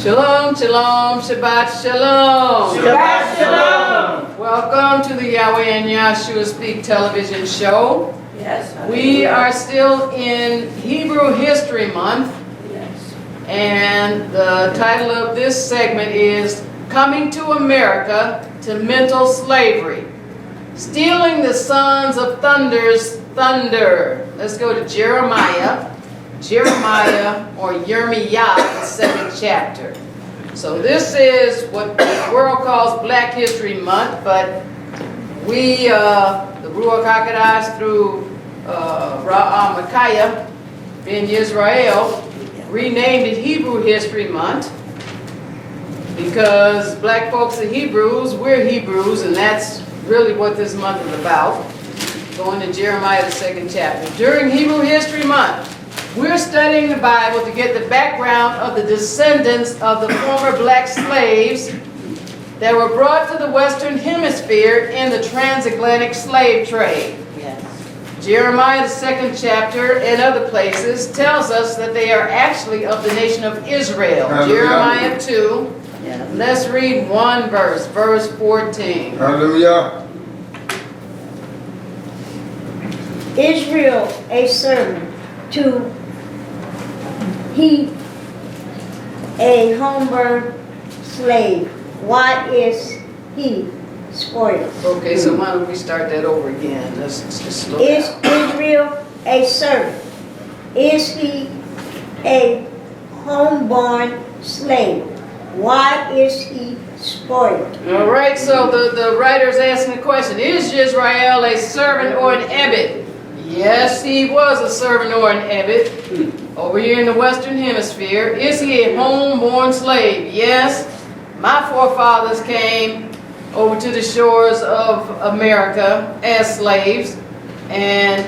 Shalom, shalom, Shabbat, shalom. Shabbat shalom. Welcome to the Yahweh and Yahshua Speak television show. Yes. We are still in Hebrew History Month. Yes. And the title of this segment is Coming to America to Mental Slavery. Stealing the Sons of Thunder's Thunder. Let's go to Jeremiah or Yirmiyah, the 2nd chapter. So this is what the world calls Black History Month, but we, the Ruach HaKodesh through Micaiah ben Yisrael, renamed it Hebrew History Month because black folks are Hebrews, we're Hebrews, and that's really what this month is about. Going to Jeremiah, the 2nd chapter. During Hebrew History Month, we're studying the Bible to get the background of the descendants of the former black slaves that were brought to the Western Hemisphere in the transatlantic slave trade. Yes. Jeremiah, the 2nd chapter, and other places, tells us that they are actually of the nation of Israel. Hallelujah. Jeremiah 2. Yes. Let's read one verse, verse 14. Hallelujah. Israel a servant, to he a homeborn slave. Why is he spoiled? Okay, so why don't we start that over again? Let's just slow Is down. Israel a servant? Is he a homeborn slave? Why is he spoiled? All right, so the writer's asking the question, is Israel a servant or an Ebed? Yes, he was a servant or an Ebed over here in the Western Hemisphere. Is he a homeborn slave? Yes, my forefathers came over to the shores of America as slaves, and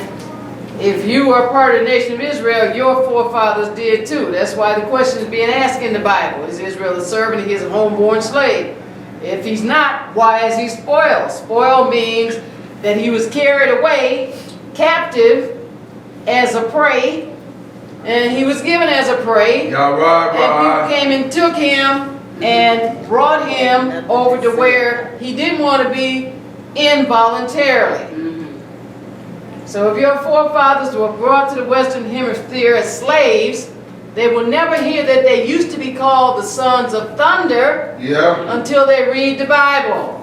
if you are part of the nation of Israel, your forefathers did too. That's why the question is being asked in the Bible. Is Israel a servant? He is a homeborn slave. If he's not, why is he spoiled? Spoiled means that he was carried away captive as a prey, and he was given as a prey, and people came and took him and brought him over to where he didn't want to be involuntarily. So if your forefathers were brought to the Western Hemisphere as slaves, they will never hear that they used to be called the Sons of Thunder until they read the Bible.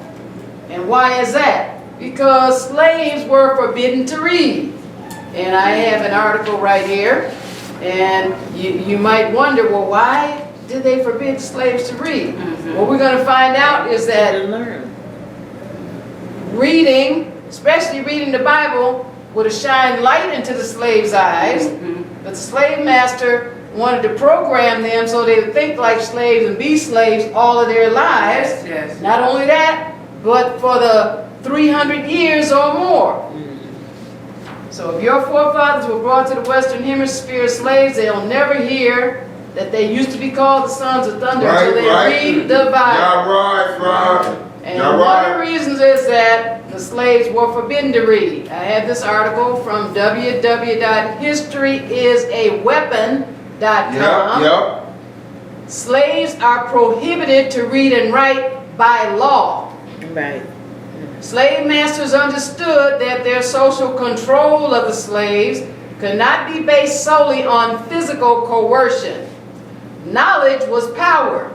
And why is that? Because slaves were forbidden to read. And I have an article right here, and you might wonder, well, why did they forbid slaves to read? What we're going to find out is that reading, especially reading the Bible, would have shined light into the slaves' eyes, but the slave master wanted to program them so they would think like slaves and be slaves all of their lives. Yes. Not only that, but for the 300 years or more. So if your forefathers were brought to the Western Hemisphere as slaves, they'll never hear that they used to be called the Sons of Thunder until they read the Bible. And one of the reasons is that the slaves were forbidden to read. I have this article from www.historyisaweapon.com. Slaves are prohibited to read and write by law. Right. Slave masters understood that their social control of the slaves could not be based solely on physical coercion. Knowledge was power.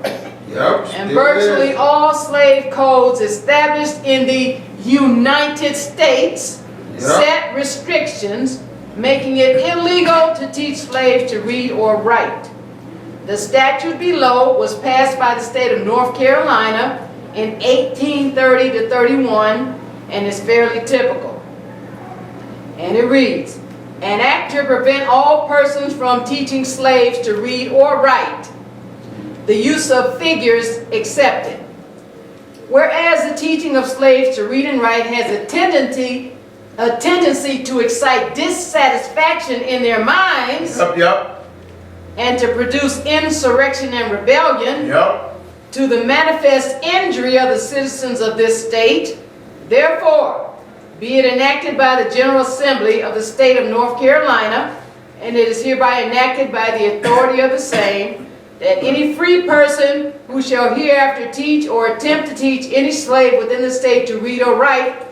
And virtually all slave codes established in the United States set restrictions, making it illegal to teach slaves to read or write. The statute below was passed by the state of North Carolina in 1830 to 31 and is fairly typical. And it reads, an act to prevent all persons from teaching slaves to read or write, the use of figures accepted. Whereas the teaching of slaves to read and write has a tendency to excite dissatisfaction in their minds and to produce insurrection and rebellion to the manifest injury of the citizens of this state, therefore, be it enacted by the General Assembly of the state of North Carolina, and it is hereby enacted by the authority of the same, that any free person who shall hereafter teach or attempt to teach any slave within the state to read or write,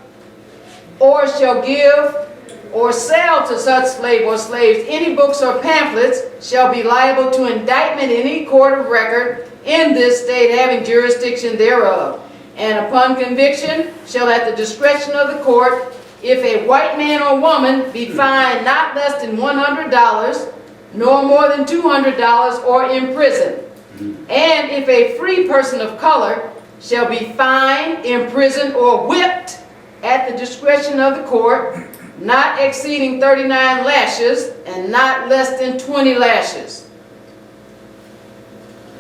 or shall give or sell to such slave or slaves any books or pamphlets, shall be liable to indictment in any court of record in this state having jurisdiction thereof. And upon conviction shall at the discretion of the court, if a white man or woman, be fined not less than $100, nor more than $200, or imprisoned. And if a free person of color shall be fined, imprisoned, or whipped at the discretion of the court, not exceeding 39 lashes, and not less than 20 lashes.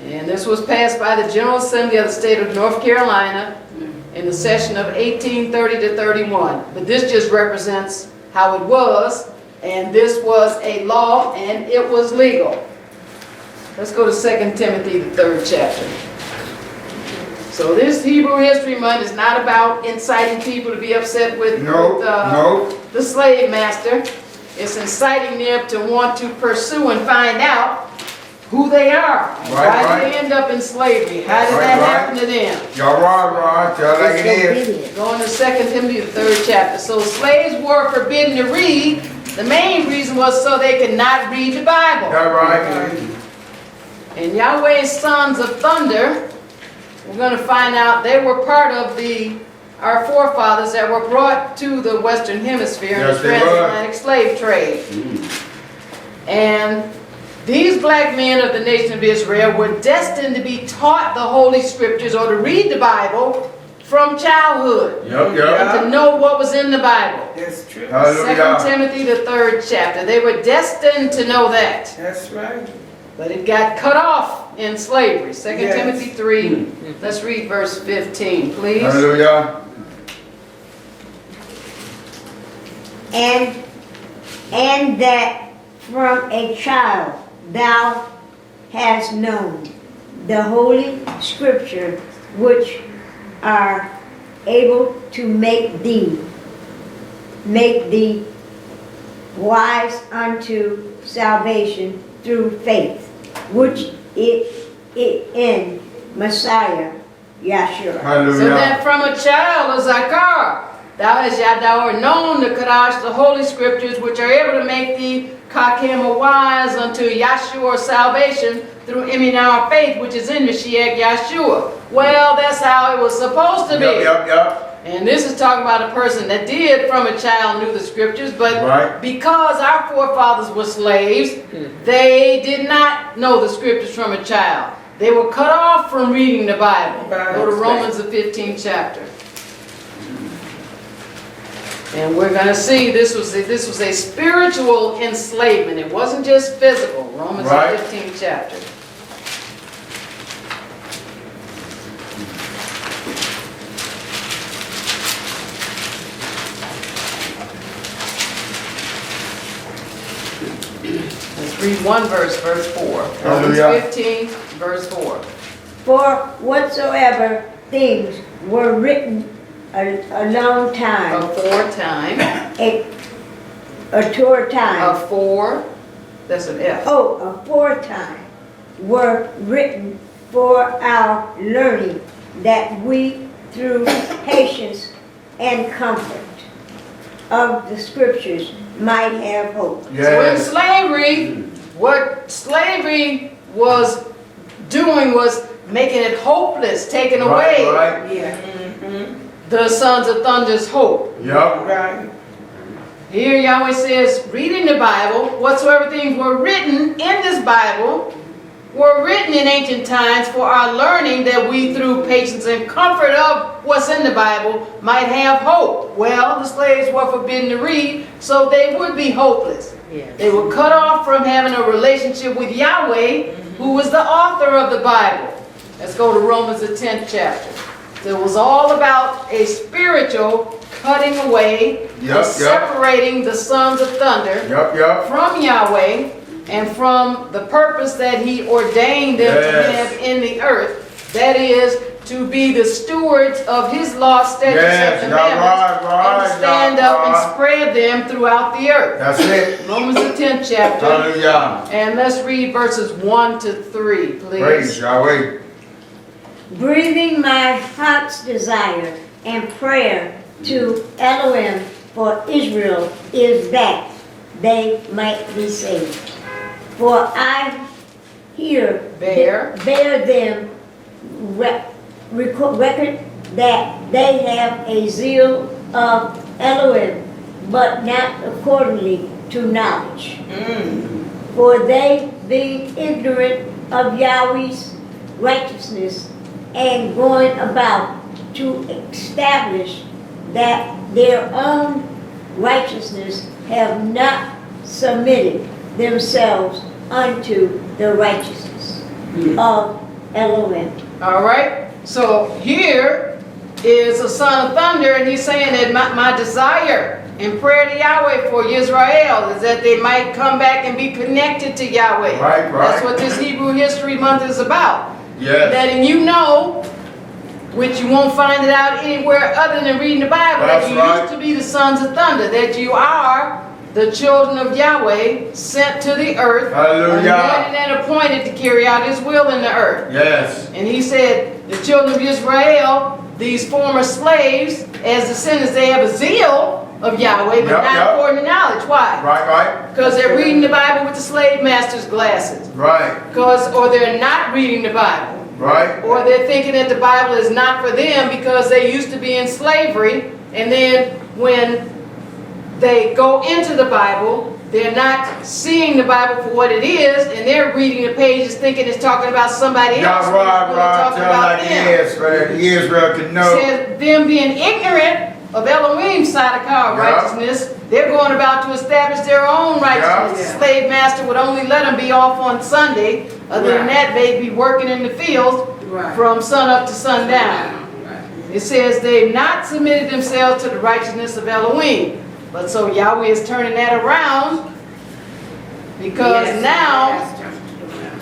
And this was passed by the General Assembly of the state of North Carolina in the session of 1830 to 31. But this just represents how it was, and this was a law, and it was legal. Let's go to 2 Timothy, the 3rd chapter. So this Hebrew History Month is not about inciting people to be upset with the slave master. It's inciting them to want to pursue and find out who they are. Why did they end up in slavery? How did that happen to them? Y'all right, tell like it is. Going to 2 Timothy, the 3rd chapter. So slaves were forbidden to read. The main reason was so they could not read the Bible. That's right. And Yahweh's sons of thunder, we're going to find out they were part of our forefathers that were brought to the Western Hemisphere in the transatlantic slave trade. And these black men of the nation of Israel were destined to be taught the Holy Scriptures, or to read the Bible from childhood. And to know what was in the Bible. That's true. 2 Timothy, the 3rd chapter. They were destined to know that. That's right. But it got cut off in slavery. 2 Timothy 3. Let's read verse 15, please. Hallelujah. And that from a child thou hast known the Holy Scripture, which are able to make thee wise unto salvation through faith, which it in Messiah Yahshua. Hallelujah. So that from a child, a zakar, thou art known the Kadash, the Holy Scriptures, which are able to make thee kakim wise unto Yahshua salvation through our faith, which is in Mashiach Yahshua. Well, that's how it was supposed to be. And this is talking about a person that did from a child knew the Scriptures, but because our forefathers were slaves, they did not know the Scriptures from a child. They were cut off from reading the Bible. Go to Romans, the 15th chapter. And we're going to see this was a spiritual enslavement. It wasn't just physical. Romans, the 15th chapter. Let's read one verse, verse 4. Romans 15, verse 4. For whatsoever things were written a long time. Aforetime. Aforetime. Afore. That's an F. Oh, aforetime were written for our learning, that we through patience and comfort of the Scriptures might have hope. So in slavery, what slavery was doing was making it hopeless, taking away the sons of thunder's hope. Here Yahweh says, reading the Bible, whatsoever things were written in this Bible were written in ancient times for our learning, that we through patience and comfort of what's in the Bible might have hope. Well, the slaves were forbidden to read, so they would be hopeless. They were cut off from having a relationship with Yahweh, who was the author of the Bible. Let's go to Romans, the 10th chapter. So it was all about a spiritual cutting away, separating the sons of thunder from Yahweh, and from the purpose that He ordained them to have in the earth. That is, to be the stewards of His law, statutes, and commandments, and to stand up and spread them throughout the earth. That's it. Romans, the 10th chapter. Hallelujah. And let's read verses 1 to 3, please. Praise Yahweh. Breathing my heart's desire and prayer to Elohim for Israel is that they might be saved. For I here Bear them record that they have a zeal of Elohim, but not accordingly to knowledge. For they, being ignorant of Yahweh's righteousness and going about to establish that their own righteousness, have not submitted themselves unto the righteousness of Elohim. All right. So here is a son of thunder, and he's saying that my desire and prayer to Yahweh for Yisrael is that they might come back and be connected to Yahweh. Right. That's what this Hebrew History Month is about. Yes. Letting you know, which you won't find it out anywhere other than reading the Bible, That's that you right. used to be the sons of thunder, that you are the children of Yahweh sent to the earth, Hallelujah. anointed and appointed to carry out his will in the earth. Yes. And he said, the children of Israel, these former slaves, as descendants, they have a zeal of Yahweh, but not according to knowledge. Why? Right. Because they're reading the Bible with the slave master's glasses. Right. Or they're not reading the Bible. Right. Or they're thinking that the Bible is not for them because they used to be in slavery, and then when they go into the Bible, they're not seeing the Bible for what it is, and they're reading the pages thinking it's talking about somebody else. Y'all right, Talking tell about like them. it is, so that Israel can know. It says them being ignorant of Elohim's side of our righteousness, they're going about to establish their own righteousness. The slave master would only let them be off on Sunday. Other than that, they'd be working in the fields from sun up to sundown. It says they've not submitted themselves to the righteousness of Elohim. But so Yahweh is turning that around, because now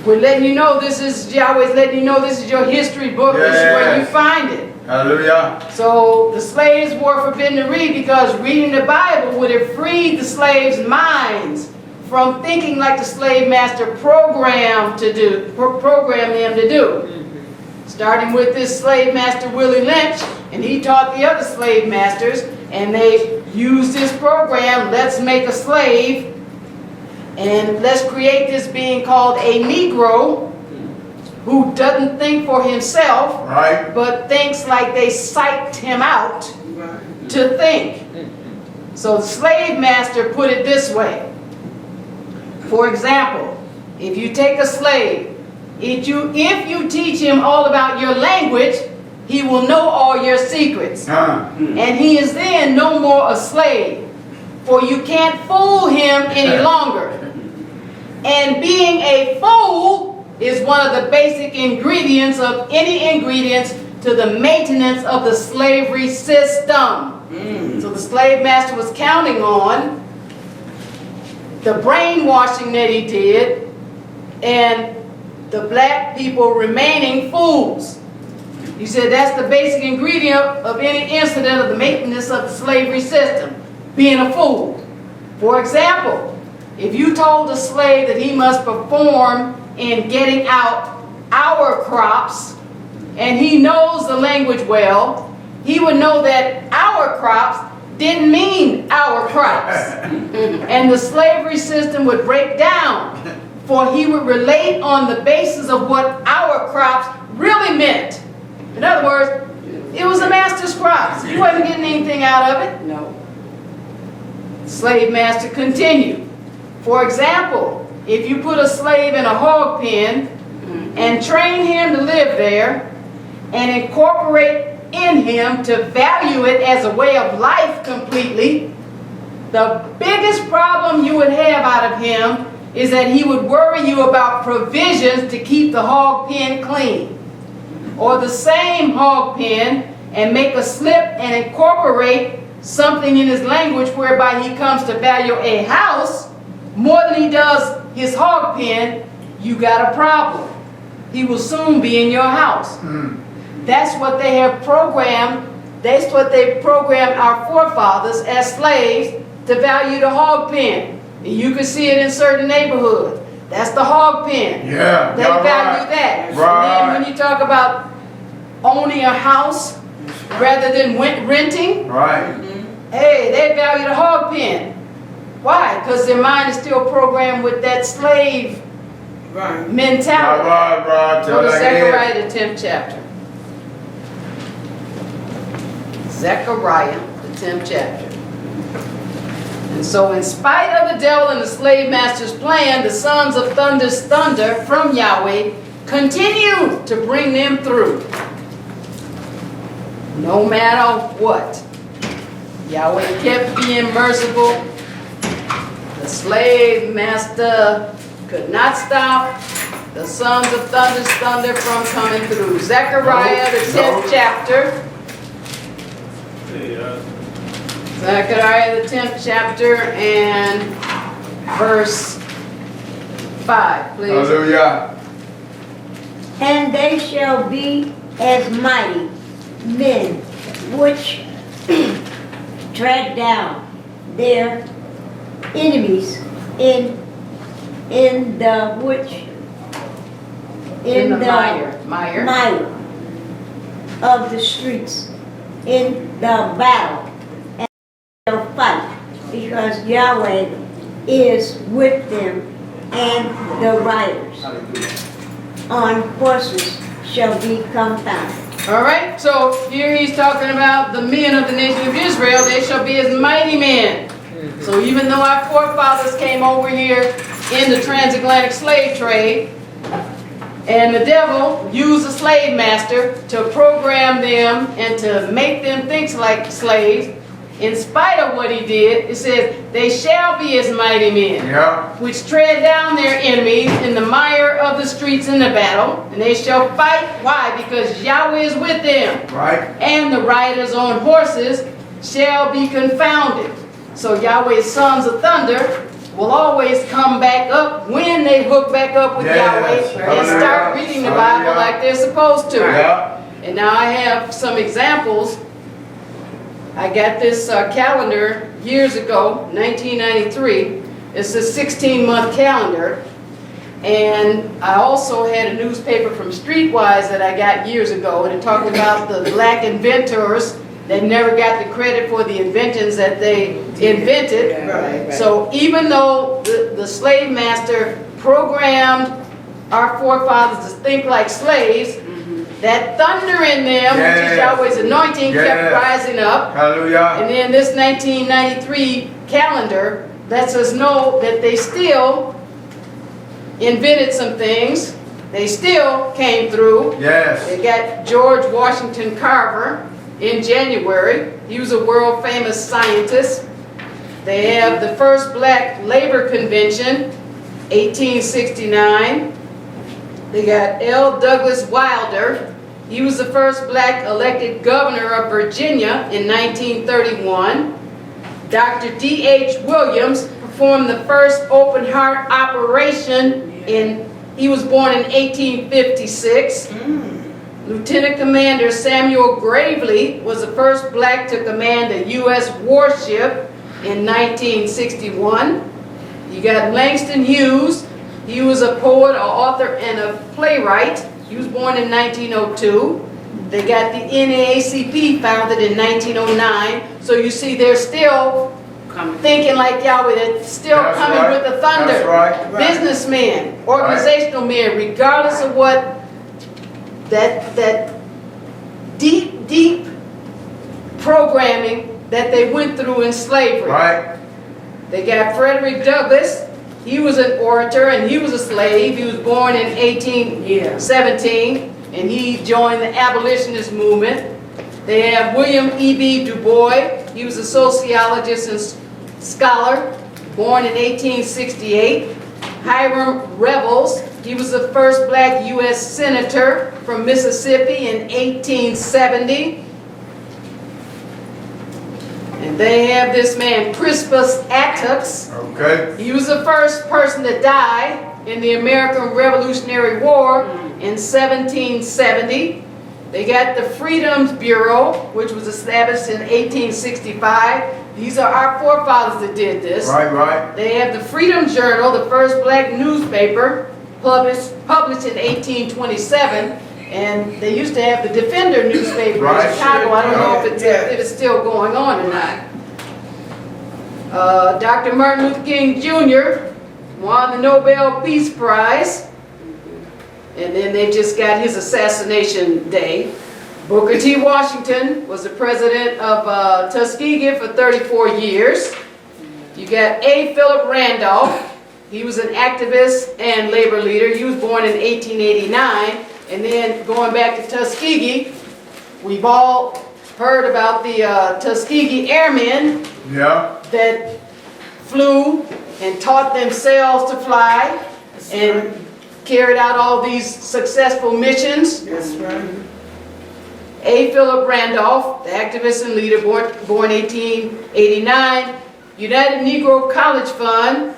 we're letting you know this is, Yahweh's letting you know this is your history book. This is where you find it. Hallelujah. So the slaves were forbidden to read because reading the Bible would have freed the slaves' minds from thinking like the slave master programmed them to do. Starting with this slave master Willie Lynch, and he taught the other slave masters, and they used this program, let's make a slave, and let's create this being called a Negro, who doesn't think for himself, but thinks like they psyched him out to think. So the slave master put it this way. For example, if you take a slave, if you teach him all about your language, he will know all your secrets. And he is then no more a slave, for you can't fool him any longer. And being a fool is one of the basic ingredients of any ingredients to the maintenance of the slavery system. So the slave master was counting on the brainwashing that he did and the black people remaining fools. He said that's the basic ingredient of any incident of the maintenance of the slavery system, being a fool. For example, if you told a slave that he must perform in getting out our crops, and he knows the language well, he would know that our crops didn't mean our crops. And the slavery system would break down, for he would relate on the basis of what our crops really meant. In other words, it was the master's crops. He wasn't getting anything out of it. No. Slave master continued. For example, if you put a slave in a hog pen and train him to live there and incorporate in him to value it as a way of life completely, the biggest problem you would have out of him is that he would worry you about provisions to keep the hog pen clean. Or the same hog pen and make a slip and incorporate something in his language whereby he comes to value a house more than he does his hog pen, you got a problem. He will soon be in your house. That's what they have programmed. That's what they programmed our forefathers as slaves to value the hog pen. And you can see it in certain neighborhoods. That's the hog pen. Yeah. They y'all value right. that. Right. And then when you talk about owning a house rather than renting, Right. hey, they value the hog pen. Why? Because their mind is still programmed with that slave Right. mentality. Right. Go Tell to like it Zechariah, the 10th chapter. Zechariah, the 10th chapter. And so in spite of the devil and the slave master's plan, the sons of thunder's thunder from Yahweh continue to bring them through. No matter what. Yahweh kept being merciful. The slave master could not stop the sons of thunder's thunder from coming through. Zechariah, the 10th chapter. Zechariah, the 10th chapter and verse 5, please. Hallelujah. And they shall be as mighty men which tread down their enemies in the mire of the streets in the battle, and they'll fight because Yahweh is with them, and the riders on horses shall be confounded. All right, so here he's talking about the men of the nation of Israel. They shall be as mighty men. So even though our forefathers came over here in the transatlantic slave trade, and the devil used a slave master to program them and to make them think like slaves, in spite of what he did, it says, they shall be as mighty men, Yeah. which tread down their enemies in the mire of the streets in the battle, and they shall fight. Why? Because Yahweh is with them. Right. And the riders on horses shall be confounded. So Yahweh's sons of thunder will always come back up when they hook back up with Yes. Yahweh and start Hallelujah. reading the Bible Hallelujah. like they're supposed to. Yeah. And now I have some examples. I got this calendar years ago, 1993. It's a 16-month calendar. And I also had a newspaper from Streetwise that I got years ago, and it talked about the black inventors that never got the credit for the inventions that they invented. Right. So even though the slave master programmed our forefathers to think like slaves, that thunder in them, which is Yes. Yahweh's anointing, kept Yes. rising up. Hallelujah. And then this 1993 calendar lets us know that they still invented some things. They still came through. Yes. They got George Washington Carver in January. He was a world famous scientist. They have the first black labor convention, 1869. They got L. Douglas Wilder. He was the first black elected governor of Virginia in 1931. Dr. D.H. Williams performed the first open heart operation he was born in 1856. Lieutenant Commander Samuel Gravely was the first black to command a U.S. warship in 1961. You got Langston Hughes. He was a poet, an author, and a playwright. He was born in 1902. They got the NAACP founded in 1909. So you see they're still thinking like Yahweh. They're still That's coming right. with the thunder. That's right. Businessmen, organizational men, regardless of what that deep programming that they went through in slavery. Right. They got Frederick Douglass. He was an orator and he was a slave. He was born in 1817 and he joined the abolitionist movement. They have William E.B. Du Bois. He was a sociologist and scholar, born in 1868. Hiram Revels. He was the first black U.S. senator from Mississippi in 1870. And they have this man, Crispus Attucks. Okay. He was the first person to die in the American Revolutionary War in 1770. They got the Freedoms Bureau, which was established in 1865. These are our forefathers that did this. Right. They have the Freedom Journal, the first black newspaper, published in 1827, and they used to have the Defender newspaper in Chicago. I don't know if it's still going on or not. Dr. Martin Luther King Jr. won the Nobel Peace Prize, and then they just got his assassination day. Booker T. Washington was the president of Tuskegee for 34 years. You got A. Philip Randolph. He was an activist and labor leader. He was born in 1889. And then going back to Tuskegee, we've all heard about the Tuskegee Airmen that flew and taught themselves to fly and carried out all these successful missions. That's right. A. Philip Randolph, the activist and leader, born 1889. United Negro College Fund,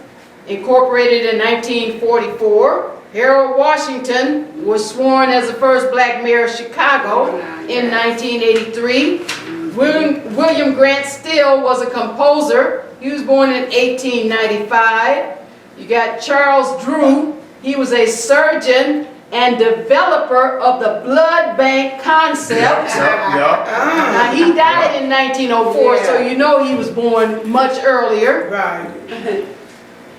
incorporated in 1944. Harold Washington was sworn as the first black mayor of Chicago in 1983. William Grant Still was a composer. He was born in 1895. You got Charles Drew. He was a surgeon and developer of the blood bank concept. Now he died in 1904, so you know he was born much earlier. Right.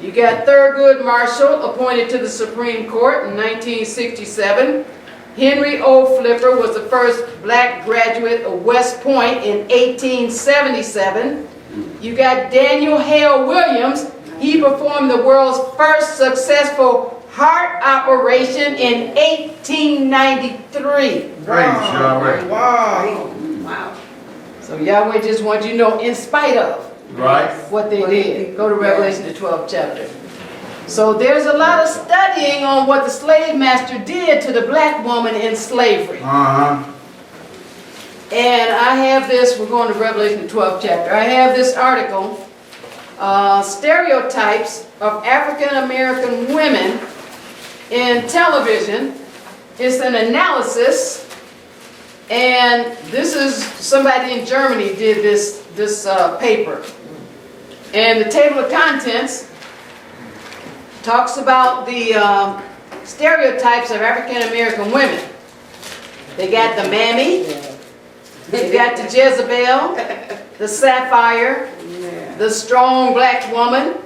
You got Thurgood Marshall, appointed to the Supreme Court in 1967. Henry O. Flipper was the first black graduate of West Point in 1877. You got Daniel Hale Williams. He performed the world's first successful heart operation in 1893. Praise Yahweh. Wow. So Yahweh just wants you to know, in spite of what they did. Go to Revelation, the 12th chapter. So there's a lot of studying on what the slave master did to the black woman in slavery. And I have this, we're going to Revelation, the 12th chapter. I have this article, Stereotypes of African American Women in Television. It's an analysis, and this is somebody in Germany did this paper. And the table of contents talks about the stereotypes of African American women. They got the mammy, they got the Jezebel, the sapphire, the strong black woman,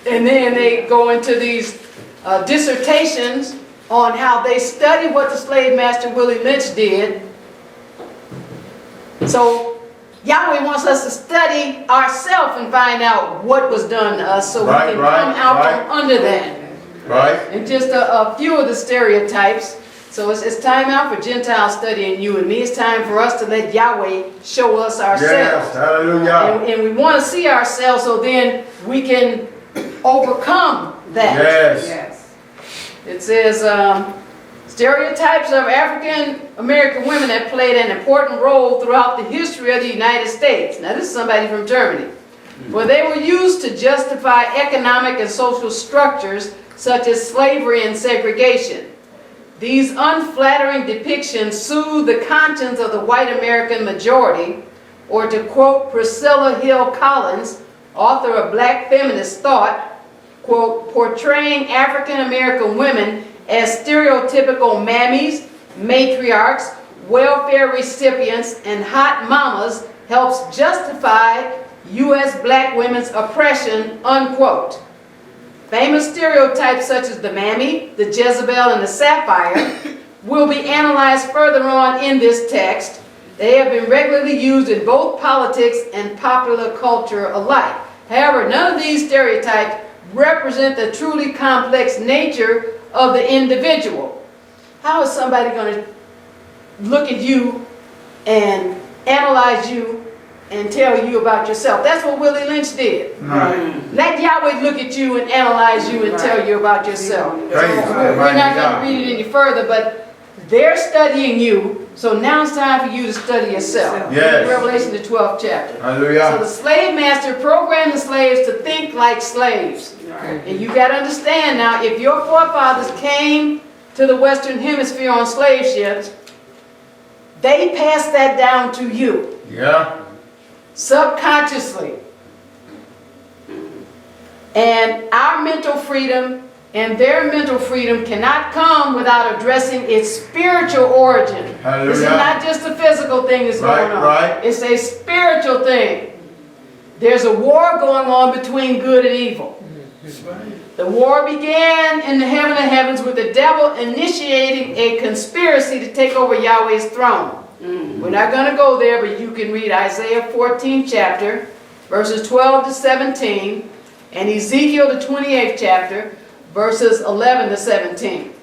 and then they go into these dissertations on how they study what the slave master Willie Lynch did. So Yahweh wants us to study ourselves and find out what was done to us, so we can come out from under that. And just a few of the stereotypes. So it's time out for Gentile studying you and me. It's time for us to let Yahweh show us ourselves. Yes, hallelujah. And we want to see ourselves so then we can overcome that. Yes. It says, stereotypes of African American women have played an important role throughout the history of the United States. Now this is somebody from Germany. Where they were used to justify economic and social structures such as slavery and segregation. These unflattering depictions soothe the conscience of the white American majority, or to quote Priscilla Hill Collins, author of Black Feminist Thought, quote, portraying African American women as stereotypical mammies, matriarchs, welfare recipients, and hot mamas helps justify U.S. black women's oppression, unquote. Famous stereotypes such as the mammy, the Jezebel, and the sapphire will be analyzed further on in this text. They have been regularly used in both politics and popular culture alike. However, none of these stereotypes represent the truly complex nature of the individual. How is somebody going to look at you and analyze you and tell you about yourself? That's what Willie Lynch did. Let Yahweh look at you and analyze you and tell you about yourself. We're not going to read it any further, but they're studying you, so now it's time for you to study yourself. Revelation, the 12th chapter. So the slave master programmed the slaves to think like slaves. And you got to understand now, if your forefathers came to the Western Hemisphere on slave ships, they passed that down to you. subconsciously. And our mental freedom and their mental freedom cannot come without addressing its spiritual origin. Hallelujah. This is not just a physical thing that's going on. Right. It's a spiritual thing. There's a war going on between good and evil. The war began in the heaven of heavens with the devil initiating a conspiracy to take over Yahweh's throne. We're not going to go there, but you can read Isaiah 14 chapter, verses 12 to 17, and Ezekiel the 28th chapter, verses 11 to 17.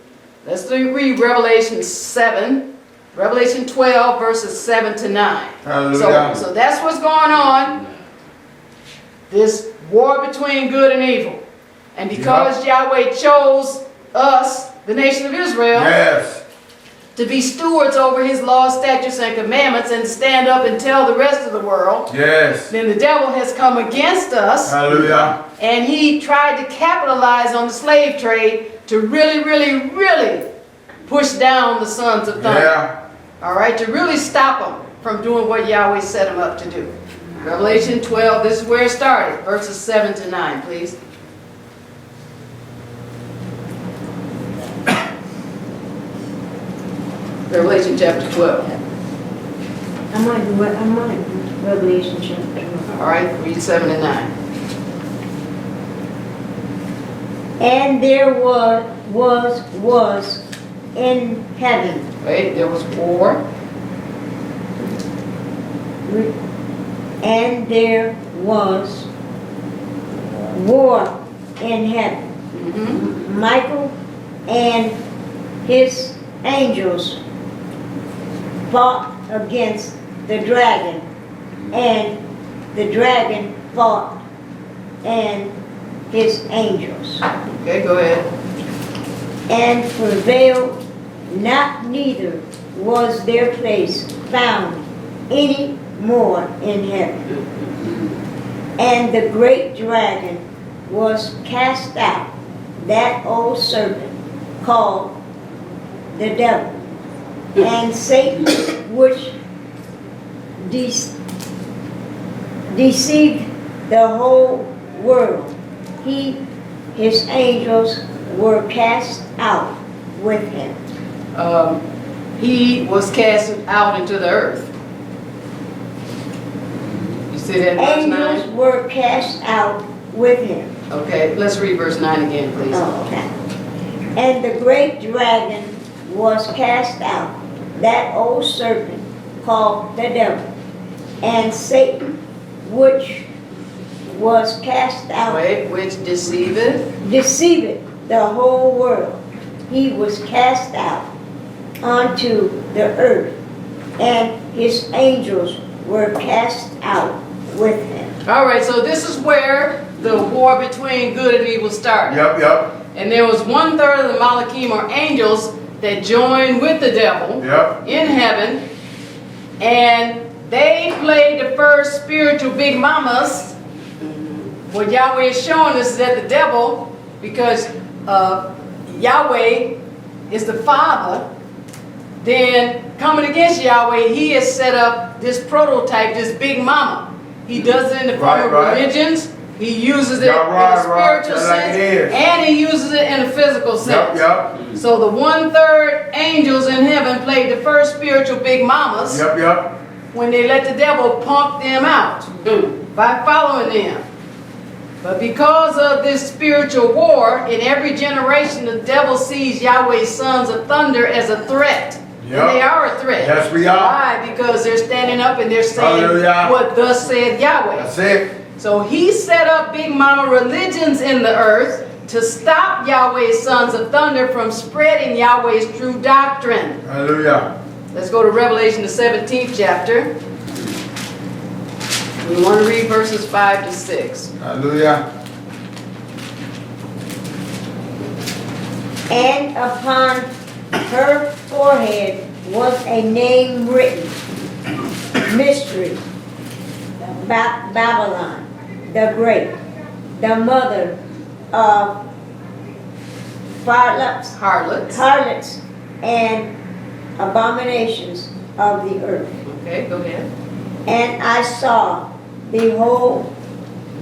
Let's read Revelation 7, Revelation 12, verses 7 to 9. Hallelujah. So that's what's going on. This war between good and evil. And because Yahweh chose us, the nation of Israel, Yes. to be stewards over his laws, statutes, and commandments, and stand up and tell the rest of the world, Yes. then the devil has come against us, Hallelujah. and he tried to capitalize on the slave trade to really, really, really push down the sons of thunder. Yeah. All right, to really stop them from doing what Yahweh set them up to do. Revelation 12, this is where it started, verses 7 to 9, please. Revelation chapter 12. I'm on Revelation chapter 12. All right, read 7 and 9. And there was in heaven. Wait, there was war. And there was war in heaven. Mm-hmm. Michael and his angels fought against the dragon, and the dragon fought and his angels, Okay, go ahead. and prevailed not, neither was their place found any more in heaven. And the great dragon was cast out, that old serpent called the devil, and Satan, which deceived the whole world. His angels were cast out with him. He was cast out into the earth. You see that in verse 9? Angels were cast out with him. Okay, let's read verse 9 again, please. Oh, okay. And the great dragon was cast out, that old serpent called the devil, and Satan, which was cast out, Wait, which deceiveth? deceived the whole world. He was cast out onto the earth, and his angels were cast out with him. All right, so this is where the war between good and evil started. Yep. And there was 1/3 of the Malachim, or angels, that joined with the devil Yep. in heaven, and they played the first spiritual big mamas. What Yahweh is showing us is that the devil, because Yahweh is the Father, then coming against Yahweh, he has set up this prototype, this big mama. He does it in the form of religions. He uses it in a spiritual sense, and he uses it in a physical sense. Yep. So the 1/3 angels in heaven played the first spiritual big mamas Yep. when they let the devil punk them out by following them. But because of this spiritual war, in every generation the devil sees Yahweh's sons of thunder as a threat. Yep. And they are a threat. Yes, we are. Why? Because they're standing up and they're saying Hallelujah. what thus said Yahweh. That's it. So he set up big mama religions in the earth to stop Yahweh's sons of thunder from spreading Yahweh's true doctrine. Hallelujah. Let's go to Revelation, the 17th chapter. We want to read verses 5 to 6. Hallelujah. And upon her forehead was a name written, Mystery, Babylon, the Great, the mother of harlots and abominations of the earth. Okay, go ahead. And I saw behold,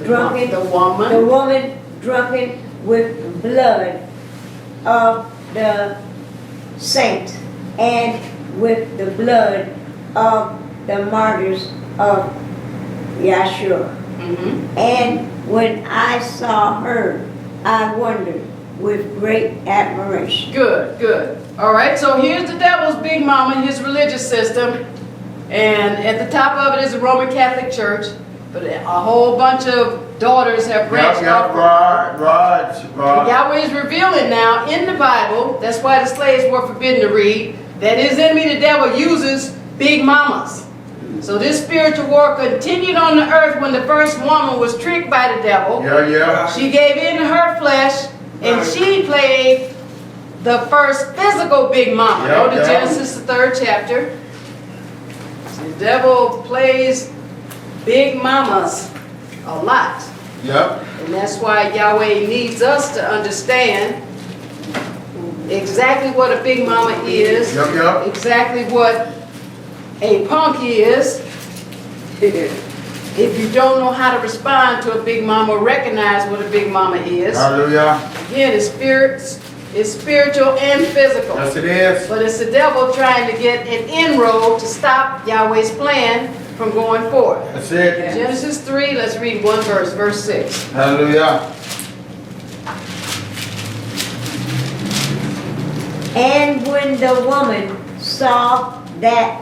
drunken, The the woman. woman drunken with blood of the saints and with the blood of the martyrs of Yahshua. Mhm. And when I saw her, I wondered with great admiration. Good, good. All right, so here's the devil's big mama, his religious system. And at the top of it is the Roman Catholic Church. But a whole bunch of daughters have branched off. Right. Yahweh is revealing now in the Bible, that's why the slaves were forbidden to read, that his enemy, the devil, uses big mamas. So this spiritual war continued on the earth when the first woman was tricked by the devil. Yeah. She gave in to her flesh, and she played the first physical big mama. Go to Genesis, the 3rd chapter. The devil plays big mamas a lot. Yep. And that's why Yahweh needs us to understand exactly what a big mama is, Yep. exactly what a punk is. If you don't know how to respond to a big mama, recognize what a big mama is. Hallelujah. Again, it's spiritual and physical. Yes, it is. But it's the devil trying to get an inroad to stop Yahweh's plan from going forward. That's it. Genesis 3, let's read one verse, verse 6. Hallelujah. And when the woman saw that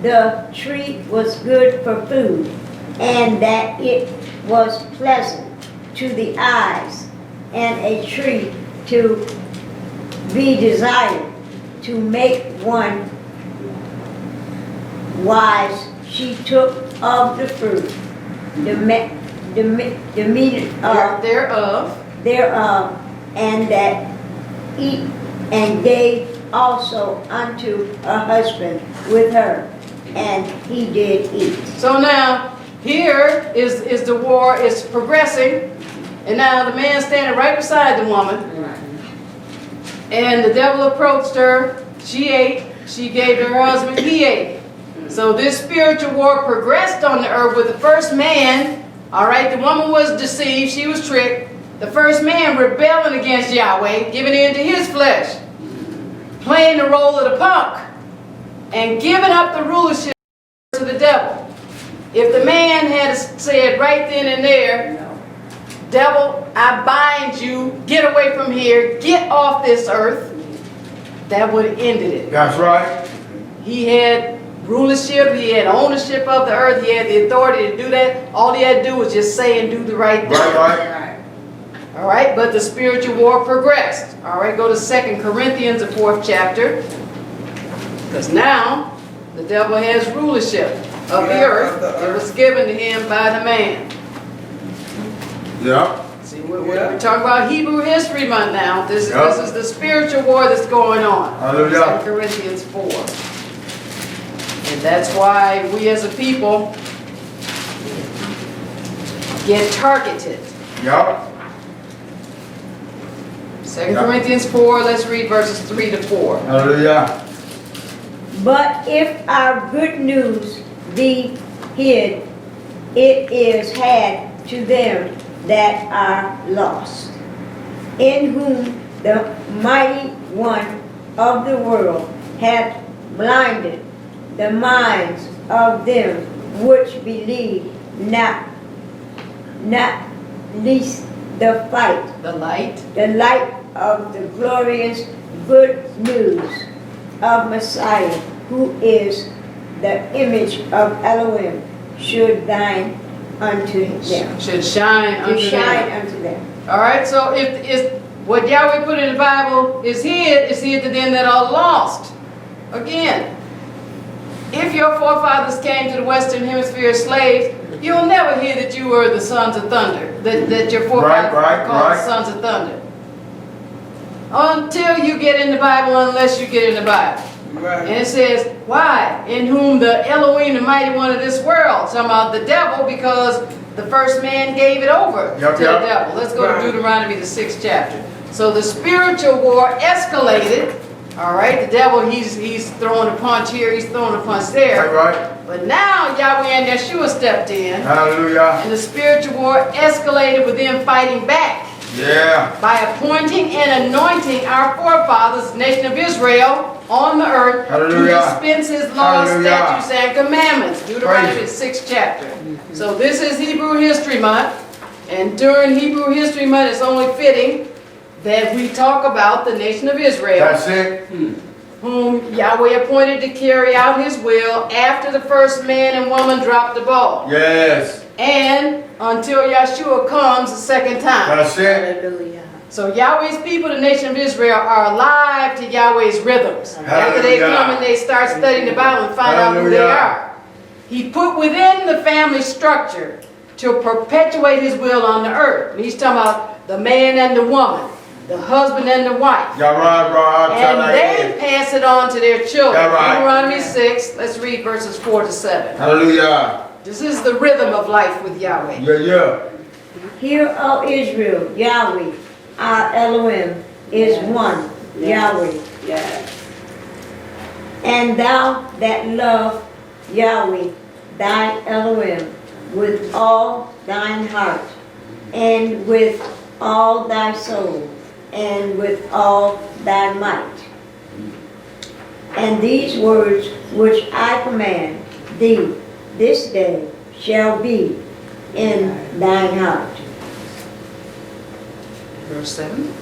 the tree was good for food, and that it was pleasant to the eyes, and a tree to be desired, to make one wise, she took of the fruit, the meat thereof, and that eat, and gave also unto her husband with her, and he did eat. So now, here is the war is progressing, and now the man standing right beside the woman, and the devil approached her, she ate, she gave to her husband, he ate. So this spiritual war progressed on the earth with the first man, all right, the woman was deceived, she was tricked, the first man rebelling against Yahweh, giving in to his flesh, playing the role of the punk, and giving up the rulership to the devil. If the man had said right then and there, devil, I bind you, get away from here, get off this earth, that would have ended it. That's right. He had rulership, he had ownership of the earth, he had the authority to do that. All he had to do was just say and do the right thing. Right. All right, but the spiritual war progressed. All right, go to 2 Corinthians, the 4th chapter. Because now, the devil has rulership of the earth. It was given to him by the man. Yep. See, we're talking about Hebrew History Month now. This is the spiritual war that's going on. Hallelujah. 2 Corinthians 4. And that's why we as a people get targeted. Yep. 2 Corinthians 4, let's read verses 3 to 4. Hallelujah. But if our good news be hid, it is had to them that are lost, in whom the mighty one of the world hath blinded the minds of them which believe not least the light of the glorious good news of Messiah, who is the image of Elohim, should shine unto them. Should shine unto them. All right, so if what Yahweh put in the Bible is hid to them that are lost. Again, if your forefathers came to the Western Hemisphere as slaves, you'll never hear that you were the sons of thunder, that your forefathers were called the sons of thunder. Until you get in the Bible, unless you get in the Bible. Right. And it says, why? In whom the Elohim, the mighty one of this world. Talking about the devil, because the first man gave it over to the devil. Let's go to Deuteronomy, the 6th chapter. So the spiritual war escalated. All right, the devil, he's throwing a punch here, he's throwing a punch there. Right. But now Yahweh and Yahshua stepped in, Hallelujah. and the spiritual war escalated with them fighting back Yeah. by appointing and anointing our forefathers, the nation of Israel, on the earth Hallelujah. to dispense his laws, Hallelujah. statutes, and commandments. Deuteronomy Praise. 6th chapter. So this is Hebrew History Month, and during Hebrew History Month, it's only fitting that we talk about the nation of Israel, That's it. whom Yahweh appointed to carry out his will after the first man and woman dropped the ball, Yes. and until Yahshua comes the second time. That's it. Hallelujah. So Yahweh's people, the nation of Israel, are alive to Yahweh's rhythms. After they Hallelujah. come and they start studying the Bible and find out who they Hallelujah. are. He put within the family structure to perpetuate his will on the earth. And he's talking about the man and the woman, the husband and the wife. Y'all right, bro. I'll tell And like they that. pass it on to their children. Yeah, right. Deuteronomy 6, let's read verses 4 to 7. Hallelujah. This is the rhythm of life with Yahweh. Yeah, yeah. Hear, O Israel, Yahweh, our Elohim, is one, Yahweh. Yes. And thou that love Yahweh, thy Elohim, with all thine heart, and with all thy soul, and with all thy might. And these words which I command thee this day shall be in thine heart. Verse 7.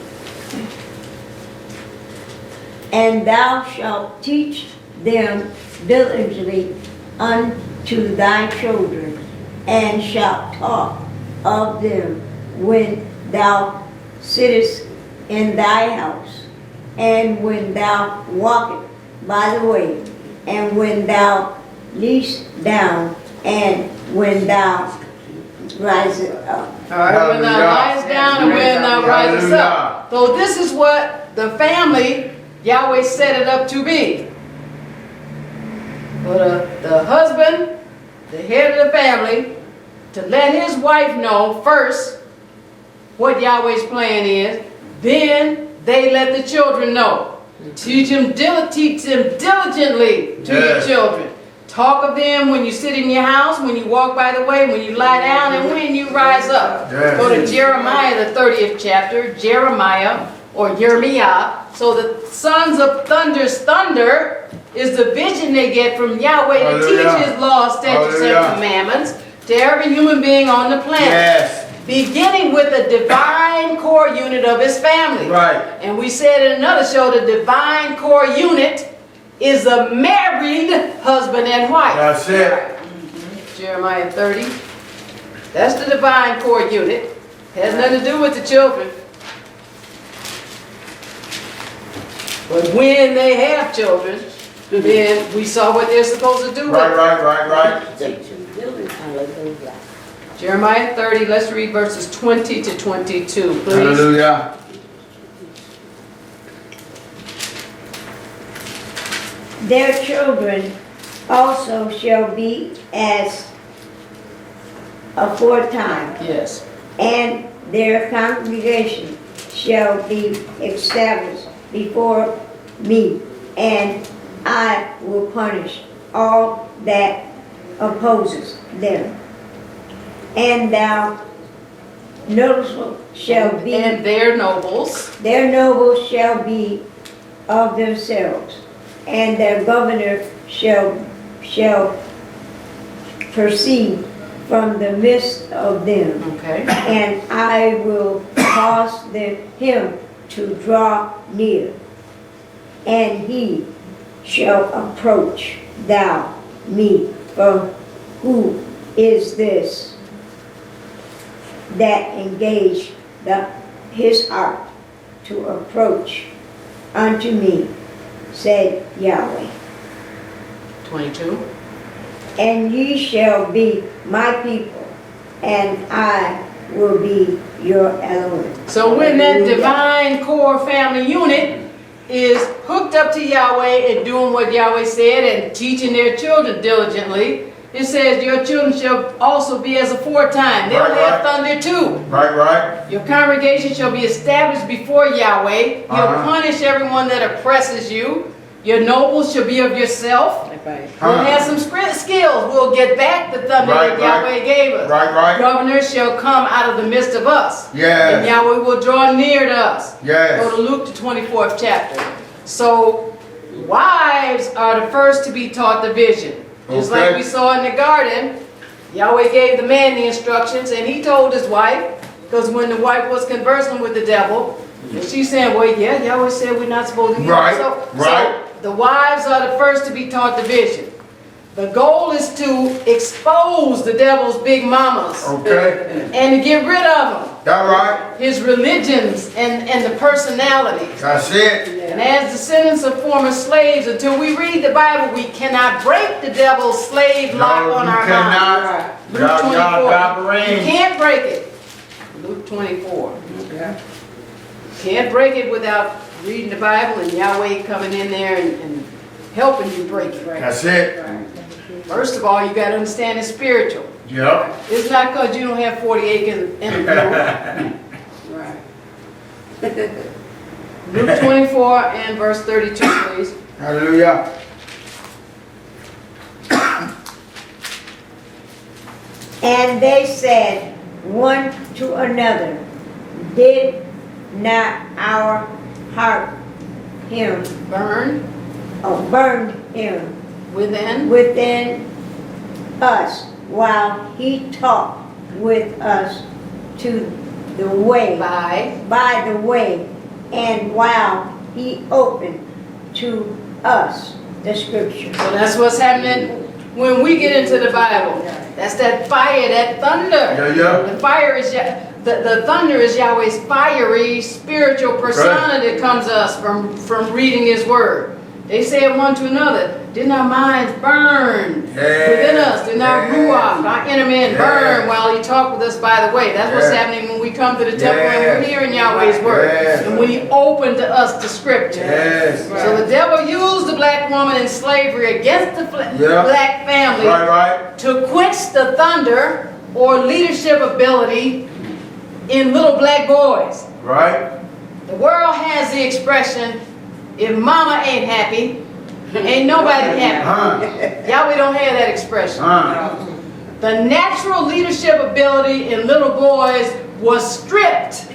And thou shalt teach them diligently unto thy children, and shalt talk of them when thou sittest in thy house, and when thou walkest by the way, and when thou liest down, and when thou risest up. All right, when thou Hallelujah. liest down and when thou risest Hallelujah. up. So this is what the family, Yahweh set it up to be. For the husband, the head of the family, to let his wife know first what Yahweh's plan is, then they let the children know. Teach them diligently to your Yes. children. Talk of them when you sit in your house, when you walk by the way, when you lie down, and when you rise up. Yes. Go to Jeremiah, the 30th chapter, Jeremiah or Yirmiah. So the sons of thunder's thunder is the vision they get from Yahweh to Hallelujah. teach his laws, statutes, Hallelujah. and commandments to every human being on the planet. Yes. Beginning with the divine core unit of his family. Right. And we said in another show, the divine core unit is a married husband and wife. That's it. Jeremiah 30. That's the divine core unit. Has nothing to do with the children. But when they have children, then we saw what they're supposed to do with Right, it. right. Hallelujah. Jeremiah 30, let's read verses 20 to 22, please. Hallelujah. Their children also shall be as aforetime, Yes. and their congregation shall be established before me, and I will punish all that opposes them. And thou noble shall be, And their nobles. their nobles shall be of themselves, and their governor shall proceed from the midst of them. Okay. And I will cause him to draw near, and he shall approach thou me. For who is this that engaged his heart to approach unto me, said Yahweh. 22. And ye shall be my people, and I will be your Elohim. So when that Hallelujah. divine core family unit is hooked up to Yahweh and doing what Yahweh said and teaching their children diligently, it says your children shall also be as aforetime. They'll Right, have right. thunder too. Right. Your congregation shall be established before Yahweh. He'll Uh-huh. punish everyone that oppresses you. Your nobles shall be of yourself. We'll have some skills. We'll get back the thunder that Yahweh gave us. Right. Governors shall come out of the midst of us. Yes. And Yahweh will draw near to us. Yes. Go to Luke, the 24th chapter. So, wives are the first to be taught the vision. Just like we saw in the garden, Yahweh gave the man the instructions, and he told his wife, because when the wife was conversing with the devil, and she's saying, well, yeah, Yahweh said we're not supposed to eat. So the wives are the first to be taught the vision. The goal is to expose the devil's big mamas. Okay. And to get rid of them. That right? His religions and the personalities. That's it. And as descendants of former slaves, until we read the Bible, we cannot break the devil's slave lock on our mind. Luke 24. You can't break it. Luke 24. Okay. Can't break it without reading the Bible and Yahweh coming in there and helping you break it. That's it. First of all, you got to understand it's spiritual. Yep. It's not because you don't have 40 acres in the field. Right. Luke 24 and verse 32, please. Hallelujah. And they said one to another, did not our heart him, Burn burned him within us while he talked with us to the way, by the way, and while he opened to us the scripture. So that's what's happening when we get into the Bible. That's that fire, that thunder. Yeah. The fire is the thunder is Yahweh's fiery spiritual persona that comes to us from reading His word. They said one to another, didn't our minds burn within us? Didn't our ruach, our inner man burn while He talked with us by the way? That's what's happening when we come to the temple and we're hearing Yahweh's word. And when He opened to us the scripture. So the devil used the black woman in slavery against the black family to quench the thunder or leadership ability in little black boys. Right. The world has the expression, if mama ain't happy, ain't nobody happy. Yahweh don't have that expression. The natural leadership ability in little boys was stripped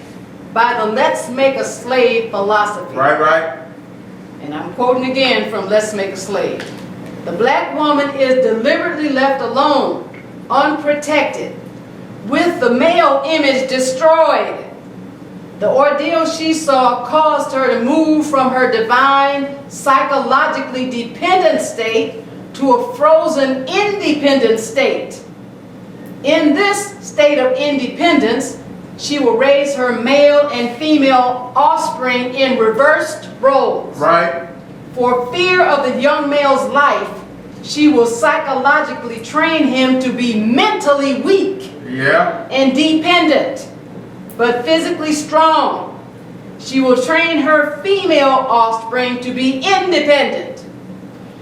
by the let's make a slave philosophy. Right. And I'm quoting again from Let's Make a Slave. The black woman is deliberately left alone, unprotected, with the male image destroyed. The ordeal she saw caused her to move from her divine, psychologically dependent state to a frozen, independent state. In this state of independence, she will raise her male and female offspring in reversed roles. Right. For fear of the young male's life, she will psychologically train him to be mentally weak and dependent, but physically strong. She will train her female offspring to be independent.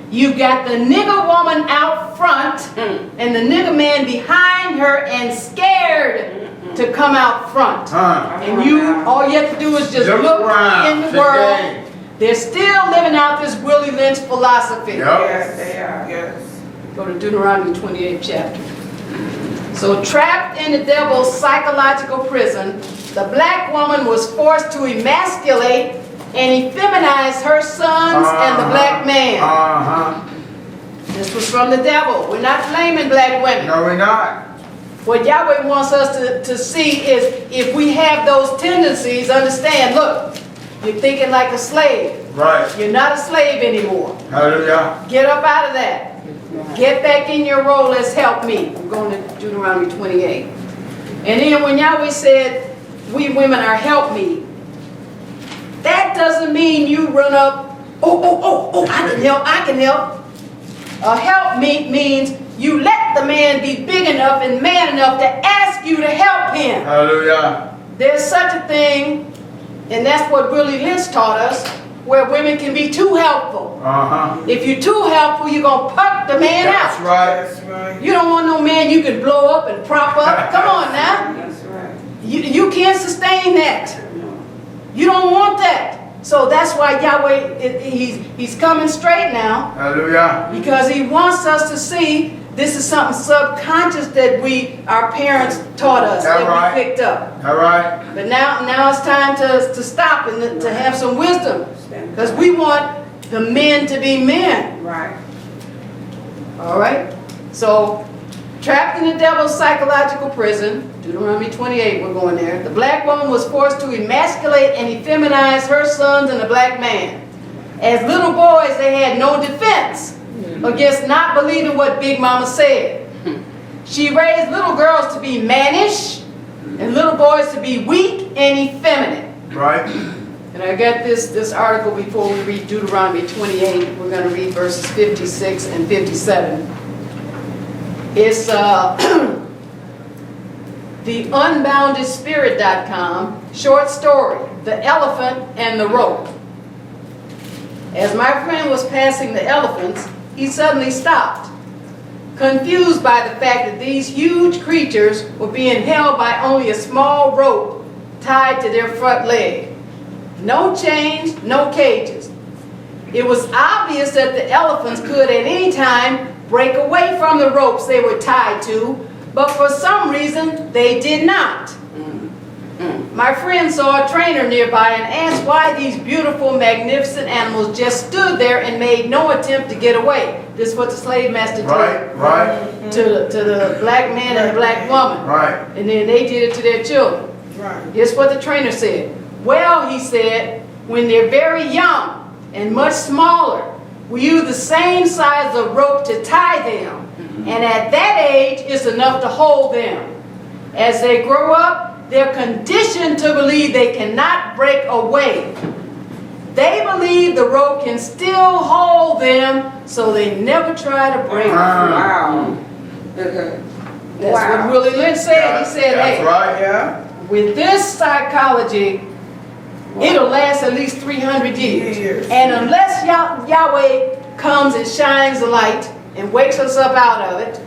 You got the nigger woman out front and the nigger man behind her and scared to come out front. And all you have to do is just look in the world. They're still living out this Willie Lynch philosophy. Yes, they are. Yes. Go to Deuteronomy 28th chapter. So trapped in the devil's psychological prison, the black woman was forced to emasculate and effeminize her sons and the black man. This was from the devil. We're not blaming black women. No, we're not. What Yahweh wants us to see is if we have those tendencies, understand, look, you're thinking like a slave. Right. You're not a slave anymore. Hallelujah. Get up out of that. Get back in your role as help me. I'm going to Deuteronomy 28. And then when Yahweh said, we women are help me, that doesn't mean you run up, oh, I can help. Help me means you let the man be big enough and man enough to ask you to help him. Hallelujah. There's such a thing, and that's what Willie Lynch taught us, where women can be too helpful. If you're too helpful, you're going to pump the man out. That's right. You don't want no man you can blow up and prop up. Come on now. That's right. You can't sustain that. You don't want that. So that's why Yahweh, he's coming straight now, Hallelujah. because he wants us to see this is something subconscious that our parents taught us, That that right. we picked up. All right. But now it's time to stop and to have some wisdom, because we want the men to be men. Right. All right? So, trapped in the devil's psychological prison, Deuteronomy 28, we're going there. The black woman was forced to emasculate and effeminize her sons and the black man. As little boys, they had no defense against not believing what Big Mama said. She raised little girls to be mannish and little boys to be weak and effeminate. Right. And I got this article before we read Deuteronomy 28. We're going to read verses 56 and 57. It's the unboundedspirit.com short story, The Elephant and the Rope. As my friend was passing the elephants, he suddenly stopped, confused by the fact that these huge creatures were being held by only a small rope tied to their front leg. No chains, no cages. It was obvious that the elephants could at any time break away from the ropes they were tied to, but for some reason they did not. My friend saw a trainer nearby and asked why these beautiful, magnificent animals just stood there and made no attempt to get away. This is what the slave master did to the black man and the black woman. Right. And then they did it to their children. Right. Here's what the trainer said. Well, he said, when they're very young and much smaller, we use the same size of rope to tie them. And at that age, it's enough to hold them. As they grow up, they're conditioned to believe they cannot break away. They believe the rope can still hold them, so they never try to break. Wow. That's what Willie Lynch said. He said, That's hey, right. Yeah. with this psychology, it'll last at least 300 years. And unless Yahweh comes and shines the light and wakes us up out of it,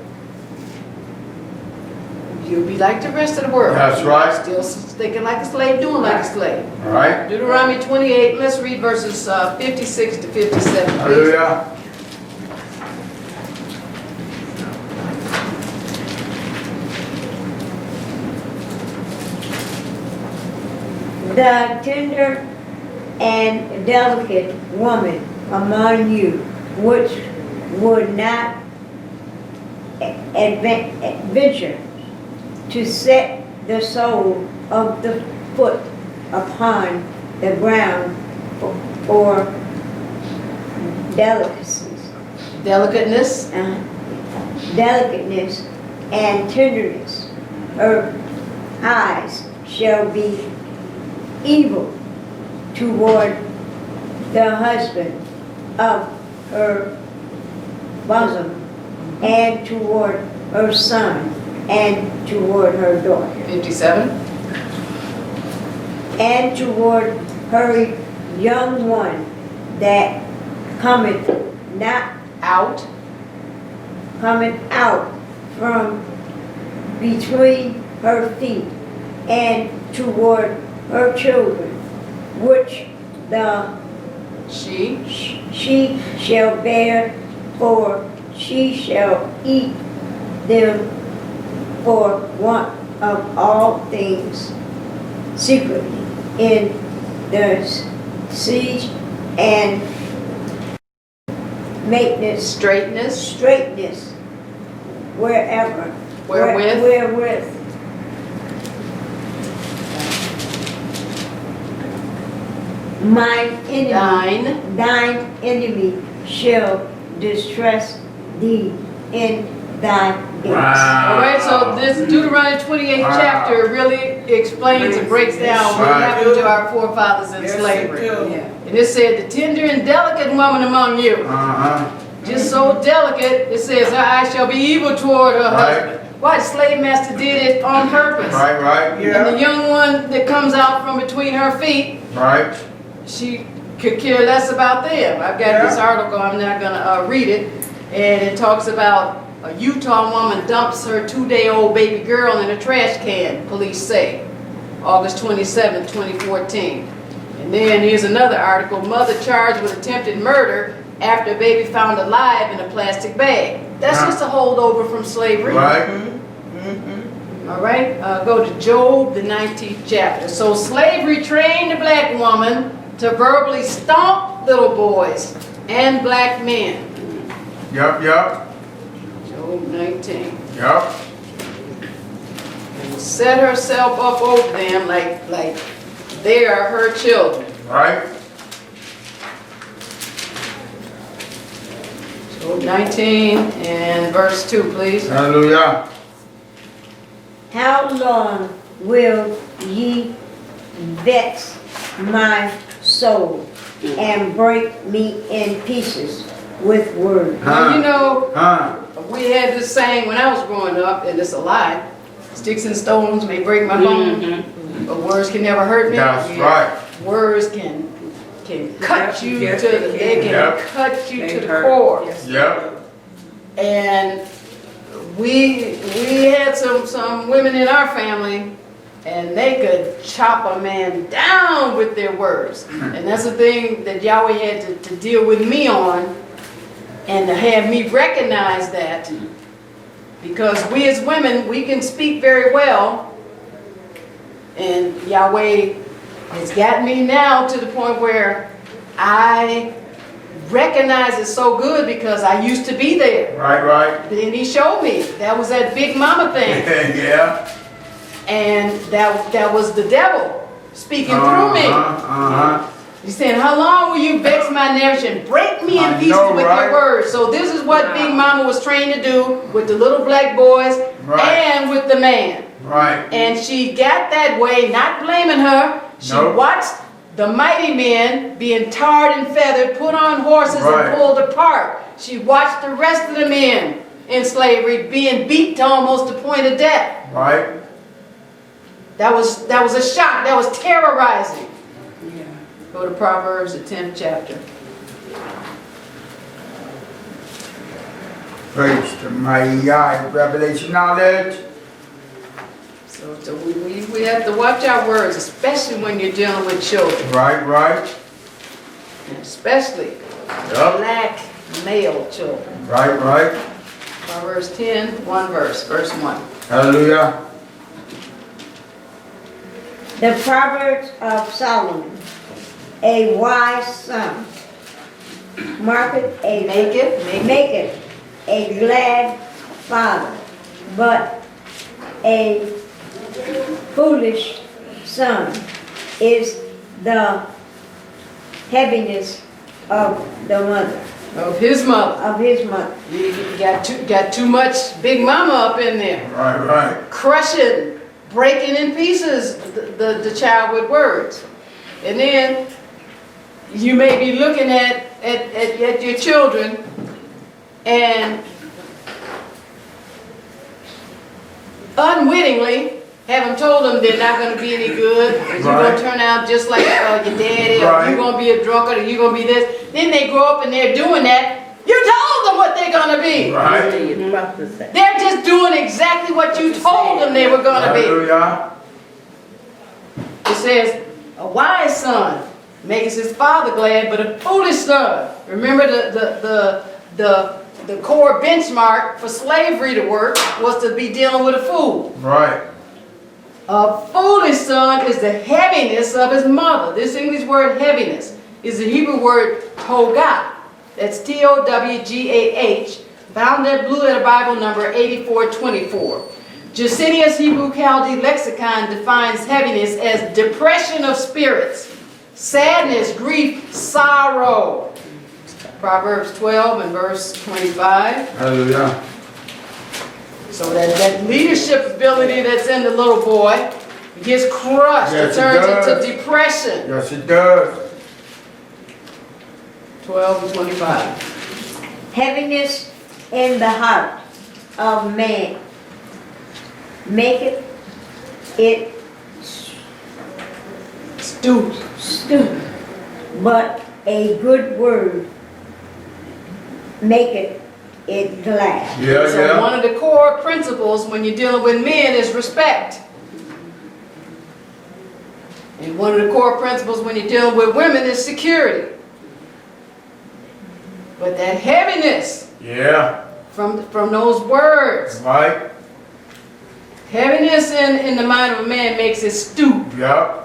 you'll be like the rest of the world. That's right. Still thinking like a slave, doing like a slave. All right. Deuteronomy 28, let's read verses 56 to 57. Please. Hallelujah. The tender and delicate woman among you, which would not venture to set the sole of the foot upon the ground for delicacies, Delicateness. delicateness and tenderness. Her eyes shall be evil toward the husband of her bosom, and toward her son, and toward her daughter, 57. and toward her young one that cometh not Out. cometh out from between her feet, and toward her children, which She. she shall bear, for she shall eat them for want of all things secretly in the siege and maintenance, straightness, wherever, wherewith mine enemy, thine enemy shall distress thee in thy gates. Wow. All right, so this Deuteronomy 28 chapter really explains and breaks down what happened to our forefathers in slavery. And it said, the tender and delicate woman among you. Just so delicate, it says, her eyes shall be evil toward her husband. Why? The slave master did it on purpose. Right. And the young one that comes out from between her feet, Right. she could care less about them. I've got this article, I'm not going to read it. And it talks about a Utah woman dumps her 2-day-old baby girl in a trash can, police say. August 27, 2014. And And then here's another article, mother charged with attempted murder after baby found alive in a plastic bag. That's just a holdover from slavery. Right. All right, go to Job, the 19th chapter. So slavery trained the black woman to verbally stomp little boys and black men. Yup, yup. Job 19. Yup. And set herself up over them like they are her children. Right. Job 19 and verse 2, please. Hallelujah. How long will ye vex my soul and break me in pieces with words? Now, you know, Huh. we had this saying when I was growing up, and it's a lie. Sticks and stones may break my bones, but words can never hurt me. That's right. Words can cut you Yes, to the, they they can. can Yep. cut you They to the hurt. core. Yes. Yep. And we had some women in our family, and they could chop a man down with their words. And that's the thing that Yahweh had to deal with me on, and to have me recognize that. Because we as women, we can speak very well, and Yahweh has gotten me now to the point where I recognize it so good because I used to be there. Right, right. And he showed me that was that big mama thing, Yeah. and that was the devil speaking through me. He's saying, how long will you vex my nerves and break me in I pieces know, with right? your words? So this is what Big Mama was trained to do with the little black boys Right. and with the man. Right. And she got that way, not blaming her. She Nope. watched the mighty men being tarred and feathered, put on horses Right. and pulled apart. She watched the rest of the men in slavery being beat to almost the point of death. Right. That was a shock. That was terrorizing. Yeah. Go to Proverbs, the 10th chapter. Praise the mighty God. Revelation knowledge. So we have to watch our words, especially when you're dealing with children, Right, right. and especially Yup. black male children. Right, right. Proverbs 10, verse 1. Hallelujah. The Proverbs of Solomon. A wise son maketh a glad father, but a foolish son is the heaviness of the mother, Of his mother. of his mother. You got too much Big Mama up in there. Right, right. Crushing, breaking in pieces the child with words. And then you may be looking at your children and unwittingly haven't told them they're not going to be any good, or you're going Right. to turn out just like your daddy, or Right. you're going to be a drunkard, or you're going to be this. Then they grow up and they're doing that. You told them what they're going to be. Right. They're just doing exactly what you told them they were going to be. Hallelujah. It says, a wise son makes his father glad, but a foolish son. Remember the core benchmark for slavery to work was to be dealing with a fool. Right. A foolish son is the heaviness of his mother. This English word heaviness is the Hebrew word togah. That's T-O-W-G-A-H, found in Blue Letter Bible number 8424. Jusinius Hebrew Chaldee Lexicon defines heaviness as depression of spirits, sadness, grief, sorrow. Proverbs 12 and verse 25. Hallelujah. So that leadership ability that's in the little boy gets crushed. Yes, It it turns does. into depression. Yes, it does. 12 and 25. Heaviness in the heart of man maketh it stupid, but a good word maketh it glad. Yeah, So yeah. one of the core principles when you're dealing with men is respect. And one of the core principles when you're dealing with women is security. But that heaviness Yeah. from those words, Right. heaviness in the mind of a man makes it stoop. Yep.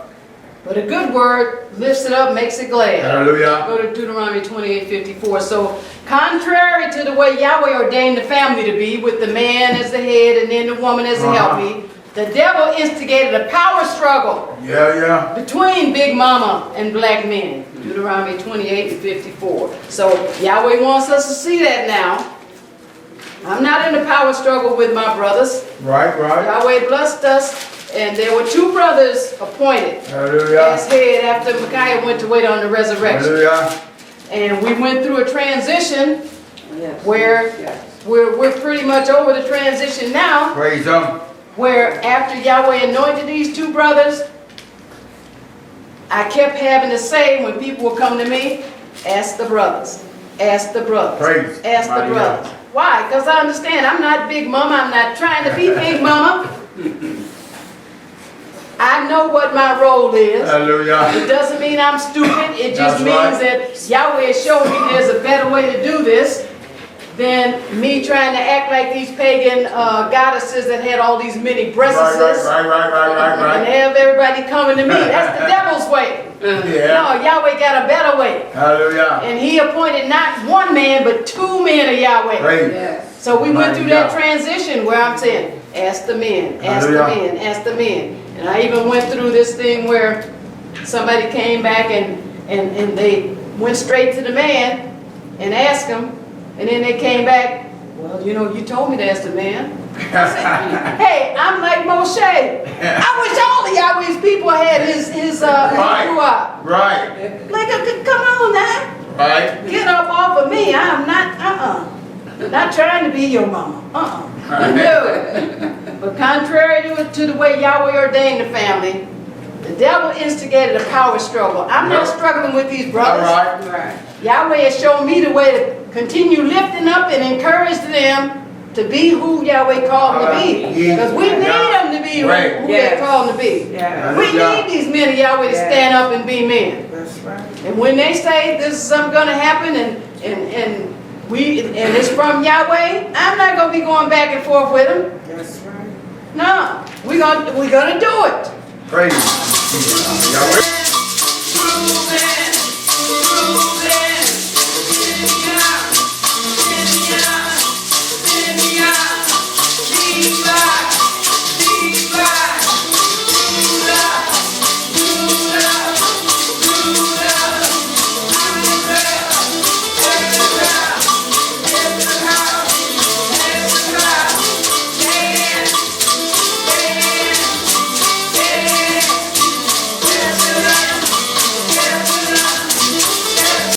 But a good word lifts it up, makes it glad. Hallelujah. Go to Deuteronomy 28:54. So, contrary to the way Yahweh ordained the family to be, with the man as the head and then the woman as the helpmeet, the devil instigated a power struggle Yeah. between Big Mama and black men. Deuteronomy 28:54. So, Yahweh wants us to see that now. I'm not in a power struggle with my brothers. Right. Yahweh blessed us, and there were 2 brothers appointed Hallelujah. as head after Micaiah went to wait on the resurrection. Hallelujah. And we went through a transition Yes. where Yes. we're pretty much over the transition now, Praise Him. where after Yahweh anointed these 2 brothers, I kept having to say when people would come to me, ask the brothers, ask the brothers, Praise. ask the Mighty brothers. God. Why? Because I understand I'm not Big Mama, I'm not trying to be Big Mama. I know what my role is. Hallelujah. It doesn't mean I'm stupid, it just That's means right. that Yahweh showed me there's a better way to do this than me trying to act like these pagan goddesses that had all these many breastises and Right. have everybody coming to me. That's the devil's way. Yeah. No, Yahweh got a better way. Hallelujah. And he appointed not 1 man, but 2 men of Yahweh. Praise. Yes. So we went through that Hallelujah. transition where I'm saying, ask the men, ask the Hallelujah. men, ask the men. And I even went through this thing where somebody came back and they went straight to the man and asked him. And then they came back, well, you know, you told me to ask the man. I said, hey, I'm like Moshe. I wish all of Yahweh's people had his ruach. Right. Like, come on now. Right. Get up off of me. I'm not, not trying to be your mama. No. But contrary to the way Yahweh ordained the family, the devil instigated a power struggle. I'm not struggling with these brothers. All right. Right. Yahweh has shown me the way to continue lifting up and encourage them to be who Yahweh called them to be. Because we need them to be who they Yes. called them to be. Yeah. We need these men of Yahweh to Yes. stand up and be men. That's right. And when they say this is something going to happen and it's from Yahweh, I'm not going to be going back and forth with them. That's right. No, we're gonna do it. Praise. Yahweh.